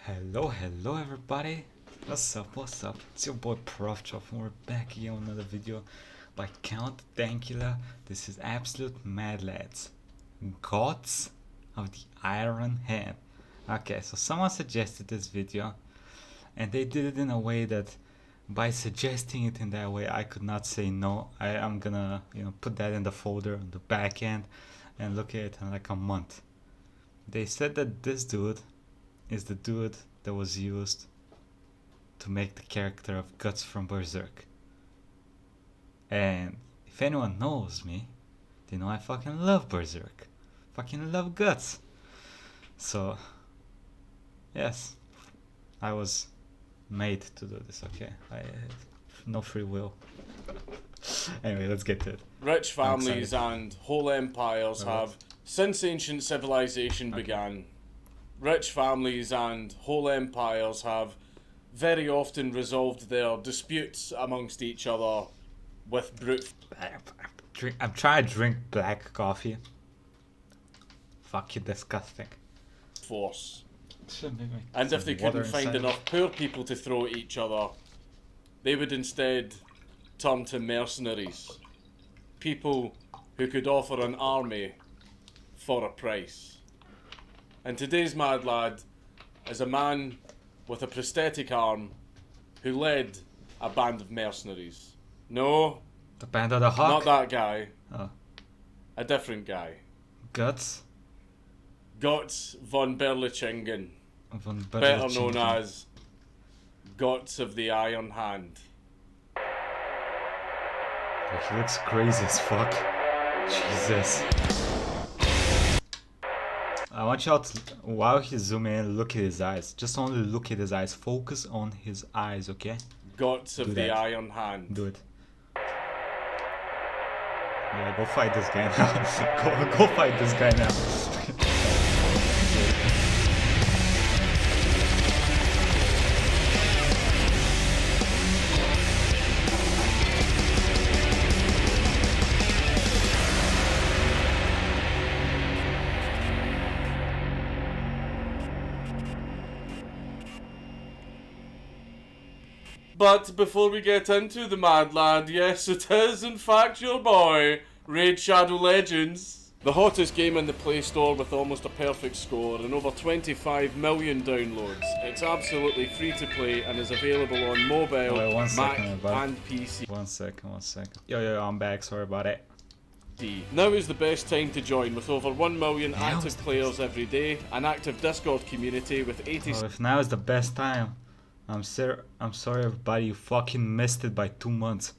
Hello everybody. What's up? It's your boy Proftrof and we're back here on another video by Count Dankula. This is absolute mad lads. Gotz of the Iron Hand. Okay, so someone suggested this video and they did it in a way that by suggesting it in that way I could not say no. I'm gonna put that in the folder on the back end and look at it in like a month. They said that this dude is the dude that was used to make the character of Götz from Berserk. And if anyone knows me, they know I fucking love Berserk. Fucking love Götz. So, yes, I was made to do this, okay? I no free will. Anyway, let's get to it. Rich families and whole empires have, since ancient civilization began, rich families and whole empires have very often resolved their disputes amongst each other with brute I'm trying to drink black coffee. Fuck you, disgusting. force. And if they couldn't find enough poor people to throw at each other, they would instead turn to mercenaries. People who could offer an army for a price. And today's mad lad is a man with a prosthetic arm who led a band of mercenaries. No, the band of the Hawk? not that guy. Oh. A different guy. Götz? Gotz von Berlichingen, Von better known as Gotz of the Iron Hand. He looks crazy as fuck. Jesus. I want y'all to, while he's zooming in, look at his eyes. Just only look at his eyes. Focus on his eyes, okay? Gotz of the Iron Hand. Do it. Yeah, go fight this guy now. go fight this guy now. But before we get into the mad lad, yes, it is in fact your boy, Raid Shadow Legends. The hottest game in the Play Store with almost a perfect score and over 25 million downloads. It's absolutely free to play and is available on mobile, Mac and PC. One second. Yo, I'm back, sorry about it. Now is the best time to join with over 1 million active players every day, an active Discord community with 80... Oh, if now is the best time. I'm sorry everybody, you fucking missed it by 2 months.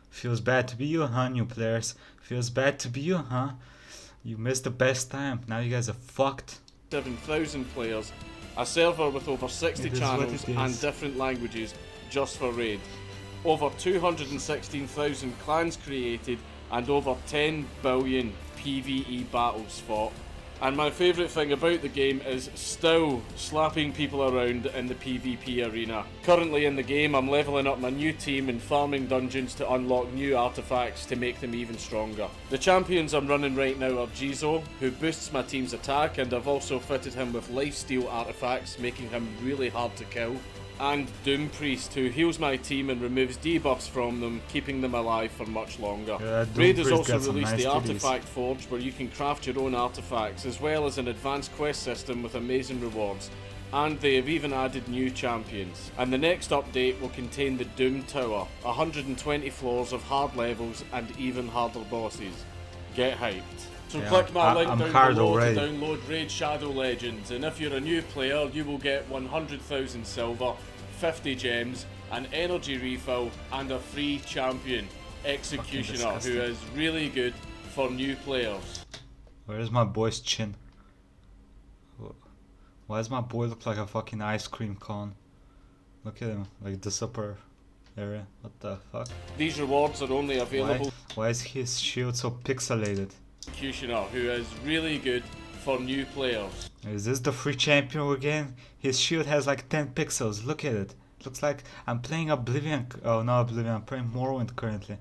Feels bad to be you, huh, new players? Feels bad to be you, huh? You missed the best time. Now you guys are fucked. 7,000 players, a server with over 60 channels and different languages just for Raid. Over 216,000 clans created and over 10 billion PvE battles fought. And my favourite thing about the game is still slapping people around in the PvP arena. Currently in the game I'm levelling up my new team and farming dungeons to unlock new artifacts to make them even stronger. The champions I'm running right now are Jizo, who boosts my team's attack, and I've also fitted him with lifesteal artifacts, making him really hard to kill. And Doom Priest, who heals my team and removes debuffs from them, keeping them alive for much longer. Raid has also released the Artifact Forge, where you can craft your own artifacts, as well as an advanced quest system with amazing rewards. And they have even added new champions. And the next update will contain the Doom Tower, 120 floors of hard levels and even harder bosses. Get hyped. So click my link down below to download Raid Shadow Legends, and if you're a new player you will get 100,000 silver, 50 gems, an energy refill and a free champion, Executioner, who is really good for new players. Where's my boy's chin? Why does my boy look like a fucking ice cream cone? Look at him, like this upper area, what the fuck? These rewards are only available. Why is his shield so pixelated? Executioner, who is really good for new players. Is this the free champion again? His shield has like 10 pixels, look at it. It looks like I'm playing Oblivion, oh no Oblivion, I'm playing Morrowind currently.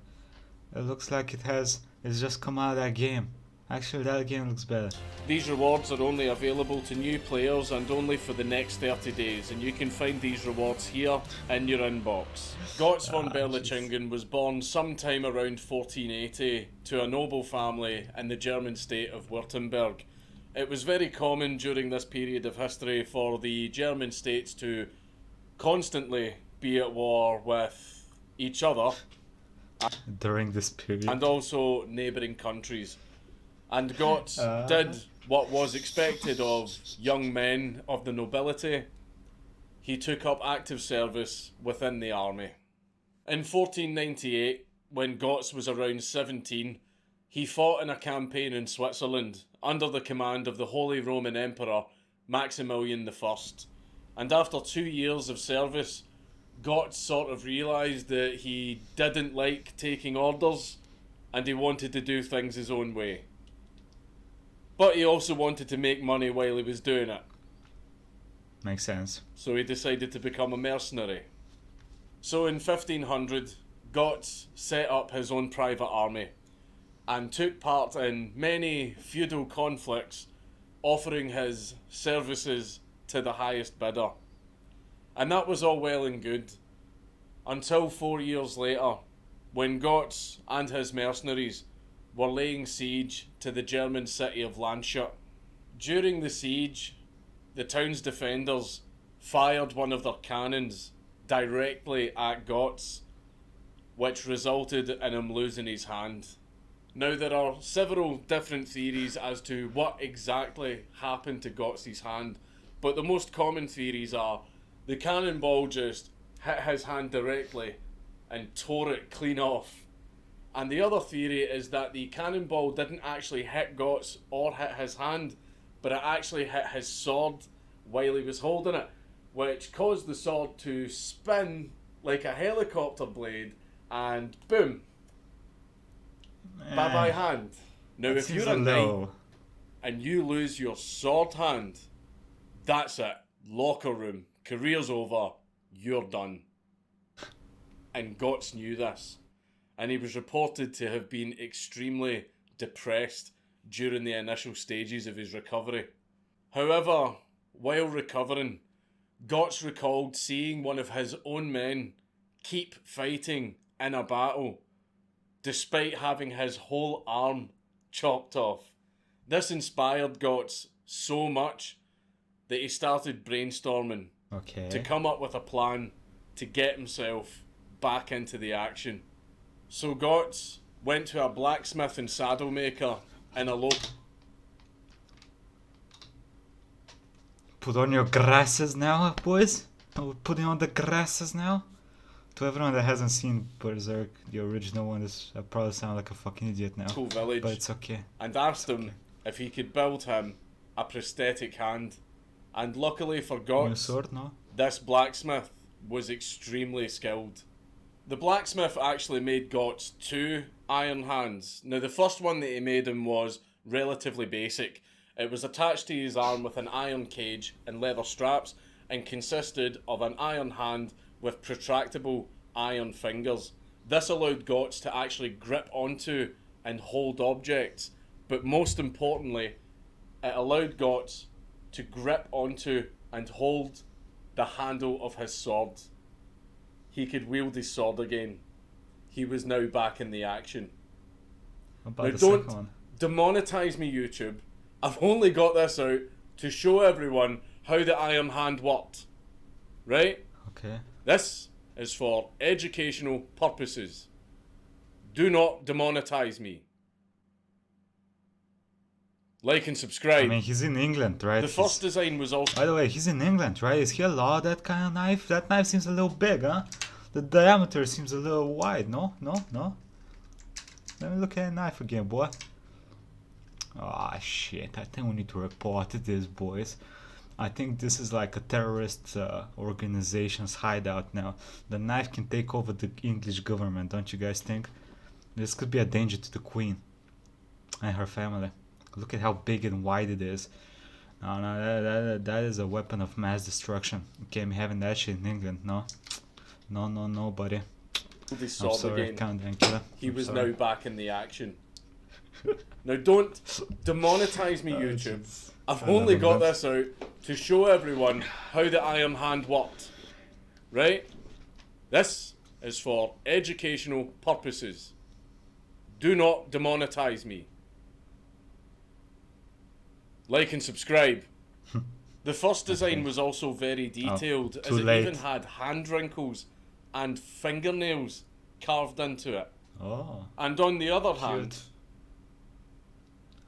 It looks like it's just come out of that game. Actually, that game looks better. These rewards are only available to new players and only for the next 30 days, and you can find these rewards here in your inbox. Gotz von Berlichingen was born sometime around 1480 to a noble family in the German state of Württemberg. It was very common during this period of history for the German states to constantly be at war with each other during this period, and also neighbouring countries. And Gotz did what was expected of young men of the nobility. He took up active service within the army. In 1498, when Gotz was around 17, he fought in a campaign in Switzerland under the command of the Holy Roman Emperor Maximilian I. And after 2 years of service, Gotz sort of realised that he didn't like taking orders and he wanted to do things his own way. But he also wanted to make money while he was doing it. Makes sense. So he decided to become a mercenary. So in 1500, Gotz set up his own private army and took part in many feudal conflicts, offering his services to the highest bidder. And that was all well and good, until 4 years later, when Gotz and his mercenaries were laying siege to the German city of Landshut. During the siege, the town's defenders fired one of their cannons directly at Gotz, which resulted in him losing his hand. Now, there are several different theories as to what exactly happened to Gotz's hand, but the most common theories are the cannonball just hit his hand directly and tore it clean off. And the other theory is that the cannonball didn't actually hit Gotz or hit his hand, but it actually hit his sword while he was holding it, which caused the sword to spin like a helicopter blade, and boom, bye-bye hand. Now, if you're a knight and you lose your sword hand, that's it. Locker room. Career's over. You're done. And Gotz knew this. And he was reported to have been extremely depressed during the initial stages of his recovery. However, while recovering, Gotz recalled seeing one of his own men keep fighting in a battle, despite having his whole arm chopped off. This inspired Gotz so much that he started brainstorming to come up with a plan to get himself back into the action. So Gotz went to a blacksmith and saddle maker in a local... Put on your glasses now, boys? Are we putting on the glasses now? To everyone that hasn't seen Berserk, the original one, I probably sound like a fucking idiot now. Village, but it's okay. And asked him if he could build him a prosthetic hand. And luckily for Gotz, this blacksmith was extremely skilled. The blacksmith actually made Gotz 2 iron hands. Now, the first one that he made him was relatively basic. It was attached to his arm with an iron cage and leather straps and consisted of an iron hand with retractable iron fingers. This allowed Gotz to actually grip onto and hold objects, but most importantly, it allowed Gotz to grip onto and hold the handle of his sword. He could wield his sword again. He was now back in the action. Now, don't demonetize me, YouTube. I've only got this out to show everyone how the iron hand worked. Right? Okay. This is for educational purposes. Do not demonetize me. Like and subscribe. I mean, he's in England, right? The first design was also... By the way, he's in England, right? Is he allowed that kind of knife? That knife seems a little big, huh? The diameter seems a little wide, no? No? Let me look at the knife again, boy. Ah, shit. I think we need to report this, boys. I think this is like a terrorist organization's hideout now. The knife can take over the English government, don't you guys think? This could be a danger to the Queen and her family. Look at how big and wide it is. No, that is a weapon of mass destruction. You can't be having that shit in England, no? No, buddy. I'm sorry, Count Dankula. He was now back in the action. Now don't demonetize me, YouTube. Jeez. I've only got this out to show everyone how the Iron Hand worked. Right? This is for educational purposes. Do not demonetize me. Like and subscribe. The first design was also very detailed, as it even had hand wrinkles and fingernails carved into it. Oh. And on the other hand,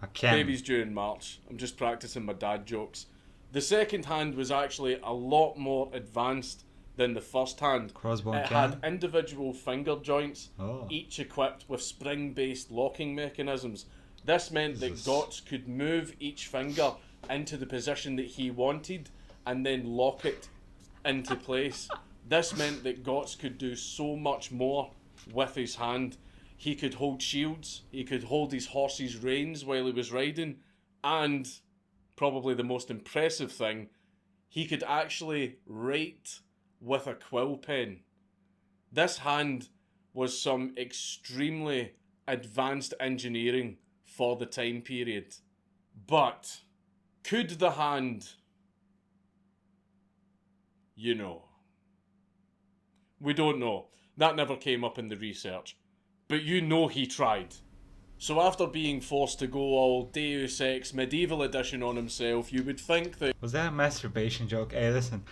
I can't. baby's due in March. I'm just practicing my dad jokes. The second hand was actually a lot more advanced than the first hand. Crossbow it cannon? had individual finger joints, Oh. each equipped with spring-based locking mechanisms. This meant that Gotz could move each finger into the position that he wanted and then lock it into place. This meant that Gotz could do so much more with his hand. He could hold shields, he could hold his horse's reins while he was riding, and probably the most impressive thing, he could actually write with a quill pen. This hand was some extremely advanced engineering for the time period. But could the hand, you know? We don't know. That never came up in the research. But you know he tried. So after being forced to go all Deus Ex Medieval Edition on himself, you would think that... Was that a masturbation joke? Hey, listen.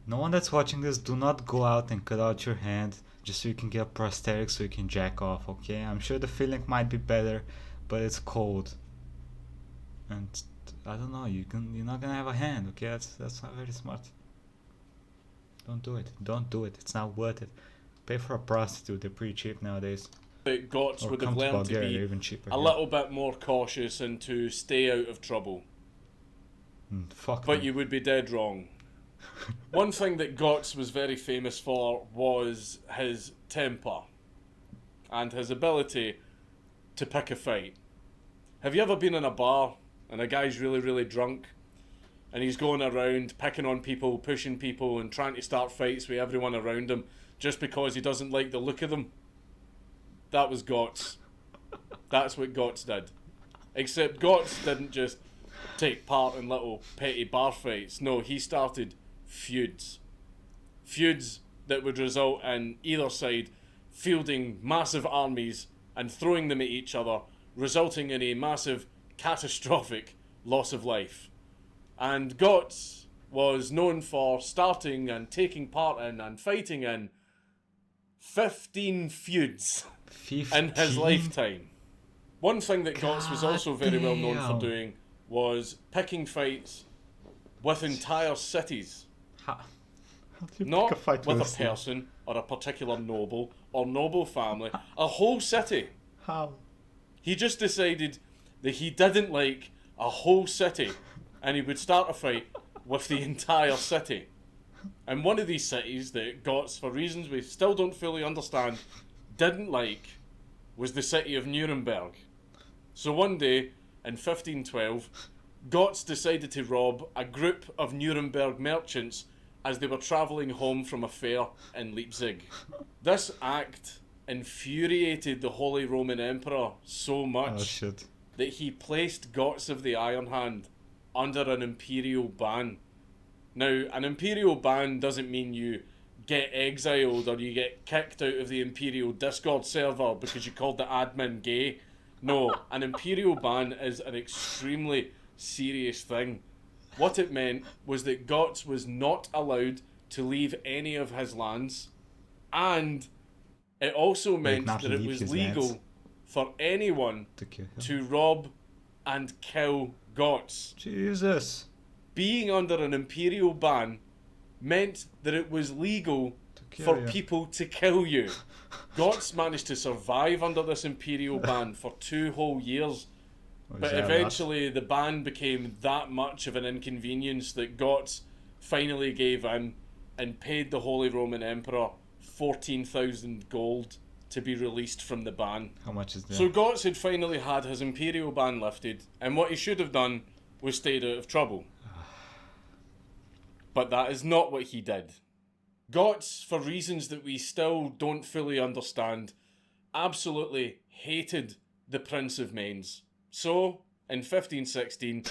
No one that's watching this, do not go out and cut out your hand just so you can get a prosthetic so you can jack off, okay? I'm sure the feeling might be better, but it's cold. And I don't know, you're not gonna have a hand, okay? That's not very smart. Don't do it. Don't do it. It's not worth it. Pay for a prostitute, they're pretty cheap nowadays. that Gotz would have learned to be even cheaper, a little bit more cautious and to stay out of trouble. Fuck But me. you would be dead wrong. One thing that Gotz was very famous for was his temper and his ability to pick a fight. Have you ever been in a bar and a guy's really, really drunk and he's going around picking on people, pushing people and trying to start fights with everyone around him just because he doesn't like the look of them? That was Gotz. That's what Gotz did. Except Gotz didn't just take part in little petty bar fights. No, he started feuds. Feuds that would result in either side fielding massive armies and throwing them at each other, resulting in a massive, catastrophic loss of life. And Gotz was known for starting and taking part in and fighting in 15 feuds 15? in his lifetime. One thing that Gotz was also very well known for doing was picking fights with entire cities. How do you Not pick a fight with a city? person or a particular noble or noble family, a whole city. How? He just decided that he didn't like a whole city and he would start a fight with the entire city. And one of these cities that Gotz, for reasons we still don't fully understand, didn't like was the city of Nuremberg. So one day, in 1512, Gotz decided to rob a group of Nuremberg merchants as they were travelling home from a fair in Leipzig. This act infuriated the Holy Roman Emperor so much that he placed Gotz of the Iron Hand under an imperial ban. Now, an imperial ban doesn't mean you get exiled or you get kicked out of the imperial Discord server because you called the admin gay. No, an imperial ban is an extremely serious thing. What it meant was that Gotz was not allowed to leave any of his lands, and it also meant that it was legal for anyone to rob and kill Gotz. Jesus. Being under an imperial ban meant that it was legal for people to kill you. Gotz managed to survive under this imperial ban for 2 whole years, but eventually the ban became that much of an inconvenience that Gotz finally gave in and paid the Holy Roman Emperor 14,000 gold to be released from the ban. How much is that? So Gotz had finally had his imperial ban lifted, and what he should have done was stayed out of trouble. But that is not what he did. Gotz, for reasons that we still don't fully understand, absolutely hated the Prince of Mainz. So, in 1516,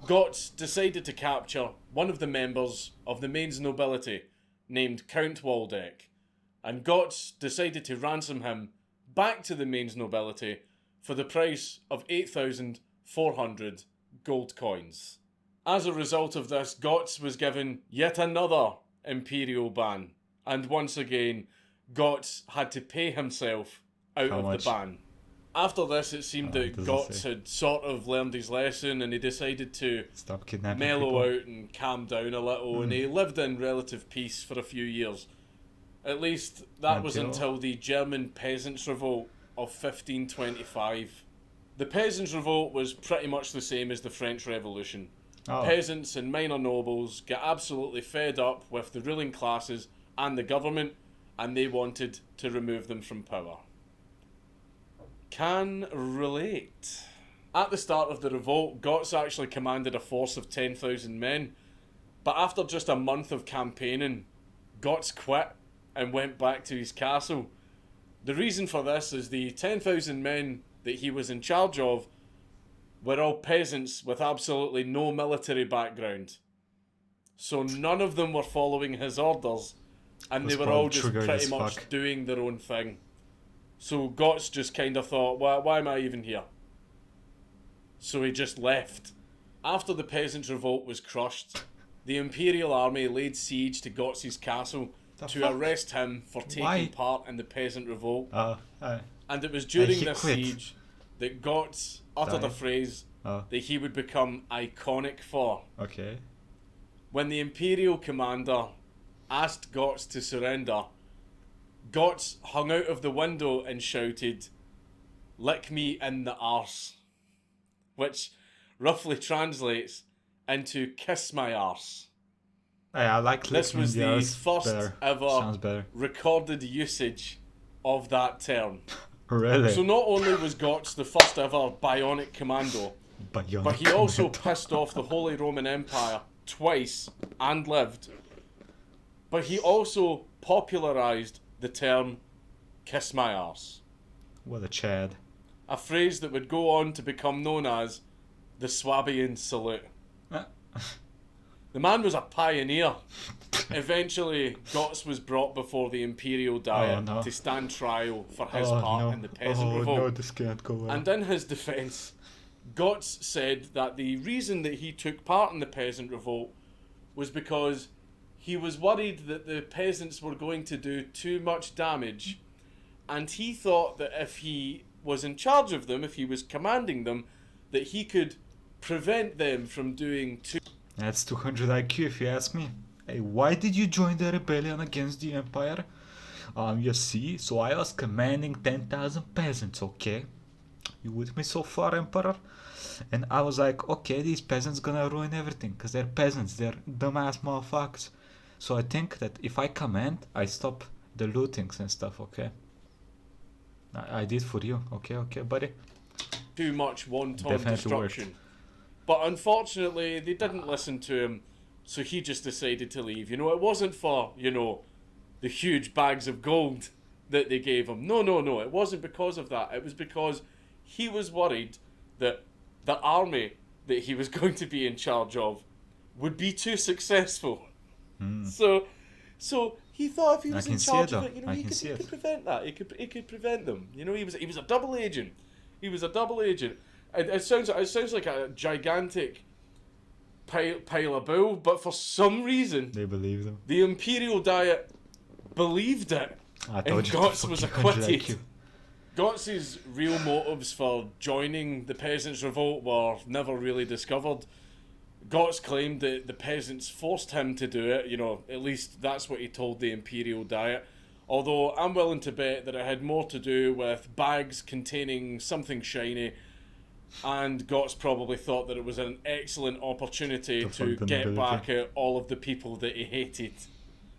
Gotz decided to capture one of the members of the Mainz nobility named Count Waldeck, and Gotz decided to ransom him back to the Mainz nobility for the price of 8,400 gold coins. As a result of this, Gotz was given yet another imperial ban, and once again, Gotz had to pay himself out How of much? the ban. After this, it seemed that doesn't Gotz say. had sort of learned his lesson, and he decided to Stop kidnapping mellow people. out and calm down a little, and he lived in relative peace for a few years. At least that was until the German Peasants Revolt of 1525. The Peasants Revolt was pretty much the same as the French Revolution. Oh. Peasants and minor nobles get absolutely fed up with the ruling classes and the government, and they wanted to remove them from power. Can relate. At the start of the revolt, Gotz actually commanded a force of 10,000 men, but after just a month of campaigning, Gotz quit and went back to his castle. The reason for this is the 10,000 men that he was in charge of were all peasants with absolutely no military background. So none of them were following his orders, and they were all just pretty much doing their own thing. So Gotz just kind of thought, why am I even here? So he just left. After the Peasants' Revolt was crushed, the Imperial Army laid siege to Gotz's castle to arrest him for taking part in the Peasant Revolt. And it was during this siege that Gotz uttered a phrase that he would become iconic for. Okay. When the Imperial commander asked Gotz to surrender, Gotz hung out of the window and shouted, "Lick me in the arse," which roughly translates into "kiss my arse." I like this was the first ever recorded usage of that term. Really? So not only was Gotz the first ever bionic commando, but he also pissed off the Holy Roman Empire twice and lived. But he also popularised the term "kiss my arse." What a Chad. A phrase that would go on to become known as the Swabian salute. The man was a pioneer. Eventually, Gotz was brought before the Imperial Diet to stand trial for his part in the Peasant Revolt. No, this can't go well. And in his defence, Gotz said that the reason that he took part in the Peasant Revolt was because he was worried that the peasants were going to do too much damage, and he thought that if he was in charge of them, if he was commanding them, that he could prevent them from doing too... That's 200 IQ if you ask me. Hey, why did you join the rebellion against the Empire? You see, so I was commanding 10,000 peasants, okay? You with me so far, Emperor? And I was like, okay, these peasants gonna ruin everything, because they're peasants, they're dumbass motherfuckers. So I think that if I command, I stop the lootings and stuff, okay? I did for you, okay, buddy? Too much wanton destruction. But unfortunately, they didn't listen to him, so he just decided to leave. You know, it wasn't for, you know, the huge bags of gold that they gave him. No, it wasn't because of that. It was because he was worried that the army that he was going to be in charge of would be too successful. So he thought if he was in charge of it, you know, he could prevent that. He could prevent them. You know, he was a double agent. He was a double agent. It sounds like a gigantic pile of bull, but for some reason they believed him. The Imperial Diet believed it, and Gotz was acquitted. Gotz's real motives for joining the Peasants' Revolt were never really discovered. Gotz claimed that the peasants forced him to do it, you know, at least that's what he told the Imperial Diet. Although I'm willing to bet that it had more to do with bags containing something shiny, and Gotz probably thought that it was an excellent opportunity to get back at all of the people that he hated.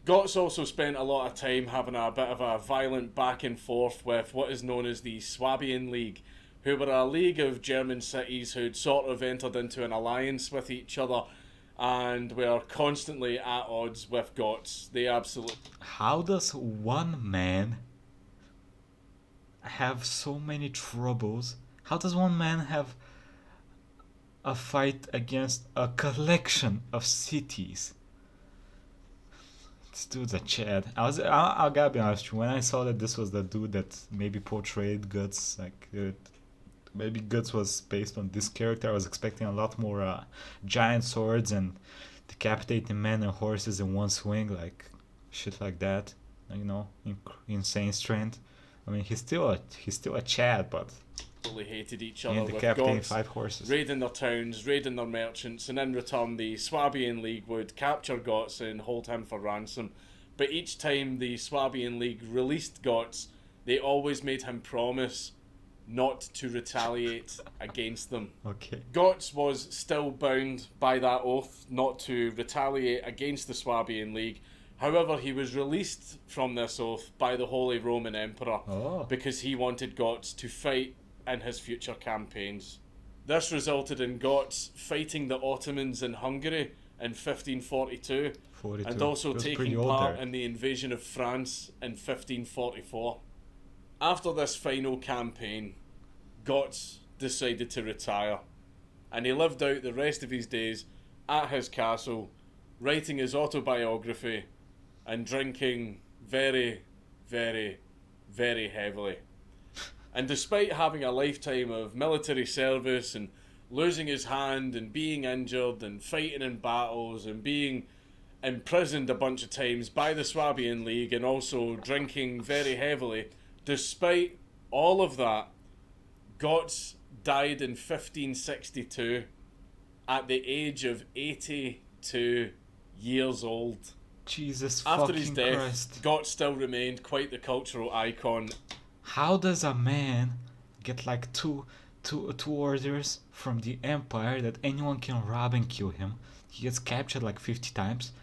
Gotz also spent a lot of time having a bit of a violent back and forth with what is known as the Swabian League, who were a league of German cities who'd sort of entered into an alliance with each other and were constantly at odds with Gotz. They absolutely... How does one man have so many troubles How does one man have a fight against a collection of cities? This dude's a Chad. I gotta be honest with you, when I saw that this was the dude that maybe portrayed Götz, like maybe Götz was based on this character, I was expecting a lot more giant swords and decapitating men and horses in one swing, like shit like that. You know, insane strength. I mean, he's still a Chad, but Totally hated each he other, ain't with decapitating Gotz 5 horses. raiding their towns, raiding their merchants, and in return the Swabian League would capture Gotz and hold him for ransom. But each time the Swabian League released Gotz, they always made him promise not to retaliate against them. Okay. Gotz was still bound by that oath not to retaliate against the Swabian League. However, he was released from this oath by the Holy Roman Emperor because he wanted Gotz to fight in his future campaigns. This resulted in Gotz fighting the Ottomans in Hungary in 1542 and also taking part in the invasion of France in 1544. After this final campaign, Gotz decided to retire, and he lived out the rest of his days at his castle, writing his autobiography and drinking very, very, very heavily. And despite having a lifetime of military service and losing his hand and being injured and fighting in battles and being imprisoned a bunch of times by the Swabian League and also drinking very heavily, despite all of that, Gotz died in 1562 at the age of 82 years old. Jesus After fucking his death, Christ. Gotz still remained quite the cultural icon. How does a man get like two orders from the Empire that anyone can rob and kill him? He gets captured like 50 times,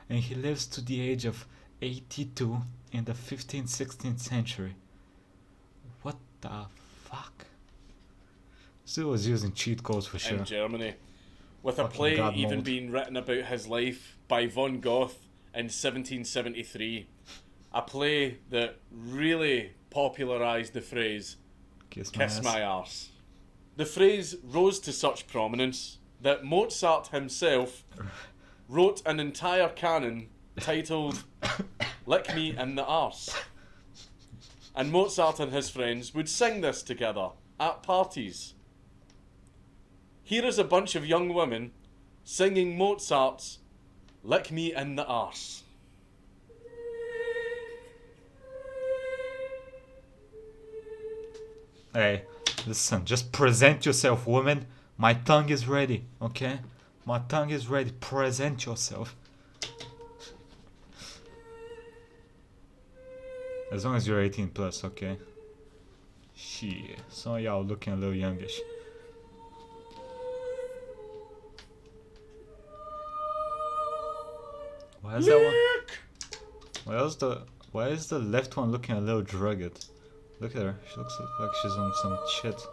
and he lives to the age of 82 in the 15th, 16th century. What the fuck? Still was using cheat codes for sure. In Germany, with a Fucking play God even mode. being written about his life by von Goth in 1773. A play that really popularised the phrase "kiss my arse." The phrase rose to such prominence that Mozart himself wrote an entire canon titled "Lick Me in the Arse." And Mozart and his friends would sing this together at parties. Here is a bunch of young women singing Mozart's "Lick Me in the Arse." Hey, listen, just present yourself, woman. My tongue is ready, okay? My tongue is ready. Present yourself. As long as you're 18 plus, okay? Shit, some of y'all looking a little youngish. Why is that one? Why is the left one looking a little drugged? Look at her. She looks like she's on some shit.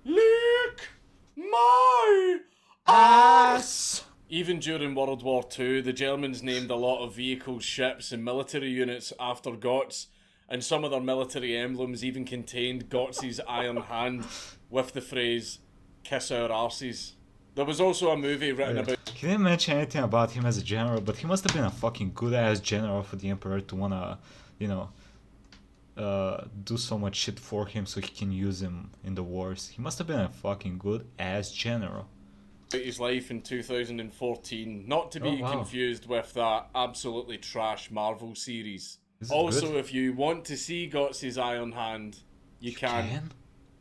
Lick my ass! Even during World War II, the Germans named a lot of vehicles, ships and military units after Gotz, and some of their military emblems even contained Gotz's iron hand with the phrase "kiss our arses." There was also a movie written about... He didn't mention anything about him as a general, but he must have been a fucking good ass general for the Emperor to wanna, you know, do so much shit for him so he can use him in the wars. He must have been a fucking good ass general. his life in 2014, not to be confused with that absolutely trash Marvel series. Also, good? If you want to see Gotz's Iron Hand, you can.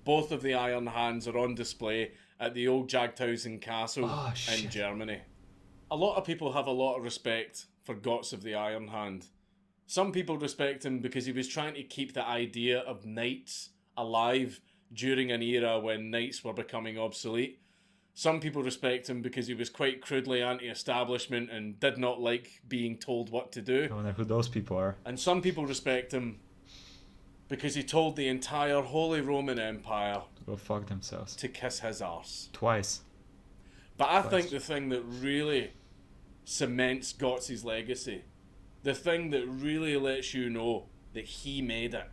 Both of the Iron Hands are on display at the old Jagdhausen Castle in Germany. A lot of people have a lot of respect for Gotz of the Iron Hand. Some people respect him because he was trying to keep the idea of knights alive during an era when knights were becoming obsolete. Some people respect him because he was quite crudely anti-establishment and did not like being told what to do. I wonder who those people are. And some people respect him because he told the entire Holy Roman Empire to go fuck themselves. To kiss his arse. Twice. But I think the thing that really cements Gotz's legacy, the thing that really lets you know that he made it,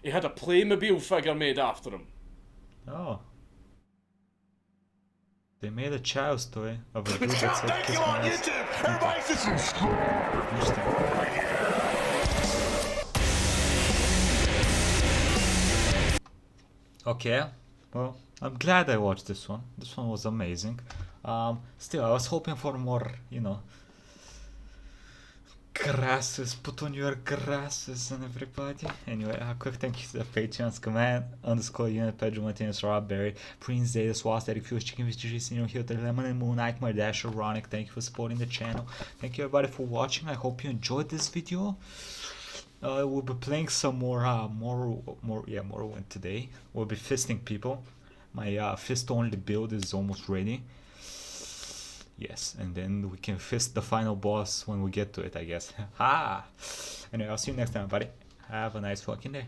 He had a Playmobil figure made after him. Oh. They made a child's toy of a dude that said kiss my ass. Interesting. Okay, well, I'm glad I watched this one. This one was amazing. Still, I was hoping for more, you know, grasses. Put on your grasses and everybody. Anyway, a quick thank you to the Patreons. Command _ unit Pedro Martinez Strawberry Prince Data Prosthetic Feuds Chicken with GG Senior Hill Lemon and Moon Nightmare Dash Ironic. Thank you for supporting the channel. Thank you everybody for watching. I hope you enjoyed this video. We'll be playing some more Morrowind today. We'll be fisting people. My fist only build is almost ready. Yes, and then we can fist the final boss when we get to it, I guess. Ha! Anyway, I'll see you next time, buddy. Have a nice fucking day.